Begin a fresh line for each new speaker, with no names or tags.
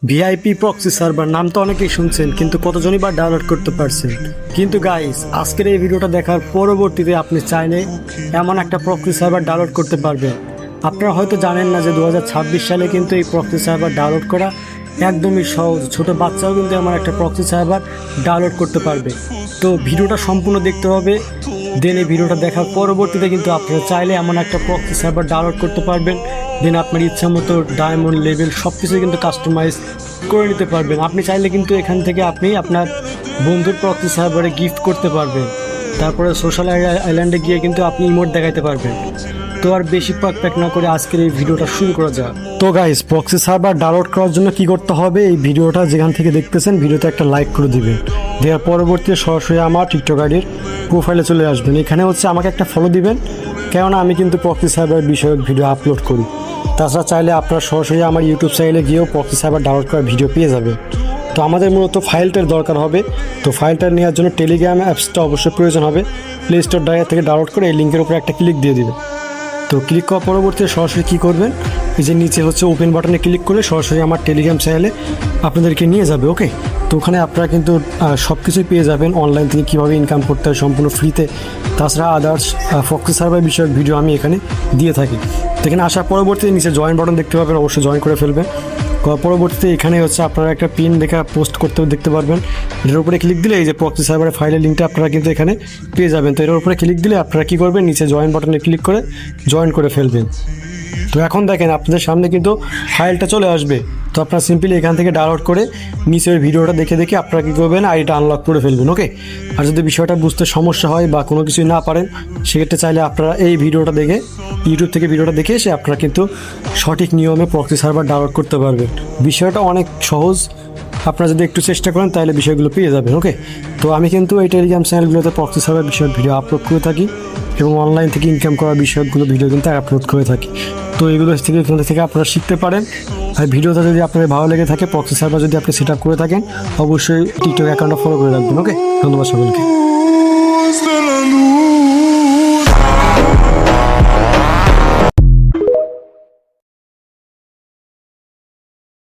VIP proxy server নাম তো অনেকেই শুনছেন, কিন্তু কতজনই বা ডাউনলোড করতে পারছেন। কিন্তু গাইস, আজকের এই ভিডিওটা দেখার পরবর্তীতে আপনি চাইলে এমন একটা প্রক্সি সার্ভার ডাউনলোড করতে পারবেন। আপনারা হয়তো জানেন না যে 2026 সালে কিন্তু এই প্রক্সি সার্ভার ডাউনলোড করা একদমই সহজ। ছোট বাচ্চাও কিন্তু এমন একটা প্রক্সি সার্ভার ডাউনলোড করতে পারবে। তো ভিডিওটা সম্পূর্ণ দেখতে হবে। দেন এই ভিডিওটা দেখার পরবর্তীতে কিন্তু আপনারা চাইলে এমন একটা প্রক্সি সার্ভার ডাউনলোড করতে পারবেন। দেন আপনার ইচ্ছা মতো ডায়মন্ড লেভেল সব কিছু কিন্তু কাস্টমাইজ করে নিতে পারবেন। আপনি চাইলে কিন্তু এখান থেকে আপনি আপনার বন্ধুর প্রক্সি সার্ভারে গিফট করতে পারবেন। তারপরে সোশ্যাল আইল্যান্ডে গিয়ে কিন্তু আপনি ইমোট দেখাতে পারবেন। তো আর বেশি প্যাক না করে আজকের এই ভিডিওটা শুরু করা যাক। তো গাইস, প্রক্সি সার্ভার ডাউনলোড করার জন্য কি করতে হবে, এই ভিডিওটা যেখান থেকে দেখতেছেন ভিডিওতে একটা লাইক করে দিবেন। দেওয়ার পরবর্তীতে সরাসরি আমার টিকটক আইডির প্রোফাইলে চলে আসবেন। এখানে হচ্ছে আমাকে একটা ফলো দিবেন, কেননা আমি কিন্তু প্রক্সি সার্ভার বিষয়ক ভিডিও আপলোড করি। তাছাড়া চাইলে আপনারা সরাসরি আমার ইউটিউব চ্যানেলে গিয়েও প্রক্সি সার্ভার ডাউনলোড করার ভিডিও পেয়ে যাবেন। তো আমাদের মূলত ফাইলটার দরকার হবে। তো ফাইলটা নেওয়ার জন্য টেলিগ্রাম অ্যাপসটা অবশ্যই প্রয়োজন হবে। প্লে স্টোর থেকে ডাউনলোড করে এই লিঙ্কের উপরে একটা ক্লিক দিয়ে দিবেন। তো ক্লিক করার পরবর্তীতে সরাসরি কী করবেন, এই যে নিচে হচ্ছে ওপেন বাটনে ক্লিক করে সরাসরি আমার টেলিগ্রাম চ্যানেলে আপনাদেরকে নিয়ে যাবে। ওকে, তো ওখানে আপনারা কিন্তু সব কিছুই পেয়ে যাবেন। অনলাইন থেকে কীভাবে ইনকাম করতে হয় সম্পূর্ণ ফ্রিতে। তাছাড়া আদার্স প্রক্সি সার্ভার বিষয়ক ভিডিও আমি এখানে দিয়ে থাকি। তো এখানে আসার পরবর্তীতে নিচে জয়েন বাটন দেখতে পাবেন, অবশ্যই জয়েন করে ফেলবেন। পরবর্তীতে এখানে হচ্ছে আপনারা একটা পিন লেখা পোস্ট করতেও দেখতে পারবেন। এটার উপরে ক্লিক দিলে এই যে প্রক্সি সার্ভারের ফাইলের লিঙ্কটা আপনারা কিন্তু এখানে পেয়ে যাবেন। তো এর উপরে ক্লিক দিলে আপনারা কী করবেন, নিচে জয়েন বাটনে ক্লিক করে জয়েন করে ফেলবেন। তো এখন দেখেন আপনাদের সামনে কিন্তু ফাইলটা চলে আসবে। তো আপনারা সিম্পলি এখান থেকে ডাউনলোড করে নিচের ভিডিওটা দেখে দেখে আপনারা কী করবেন, আইডিটা আনলক করে ফেলবেন। ওকে, আর যদি বিষয়টা বুঝতে সমস্যা হয় বা কোনো কিছুই না পারেন, সেক্ষেত্রে চাইলে আপনারা এই ভিডিওটা দেখে ইউটিউব থেকে ভিডিওটা দেখে এসে আপনারা কিন্তু সঠিক নিয়মে প্রক্সি সার্ভার ডাউনলোড করতে পারবেন। বিষয়টা অনেক সহজ, আপনারা যদি একটু চেষ্টা করেন তাহলে বিষয়গুলো পেয়ে যাবেন। ওকে, তো আমি কিন্তু এই টেলিগ্রাম চ্যানেলগুলোতে প্রক্সি সার্ভার বিষয়ক ভিডিও আপলোড করে থাকি এবং অনলাইন থেকে ইনকাম করার বিষয়গুলো ভিডিও কিন্তু আপলোড করে থাকি। তো এগুলো থেকে আপনারা শিখতে পারেন। আর ভিডিওটা যদি আপনাদের ভালো লেগে থাকে, প্রক্সি সার্ভার যদি আপনি সেট আপ করে থাকেন, অবশ্যই টিকটক অ্যাকাউন্টটা ফলো করে রাখবেন। ওকে, ধন্যবাদ সকলকে।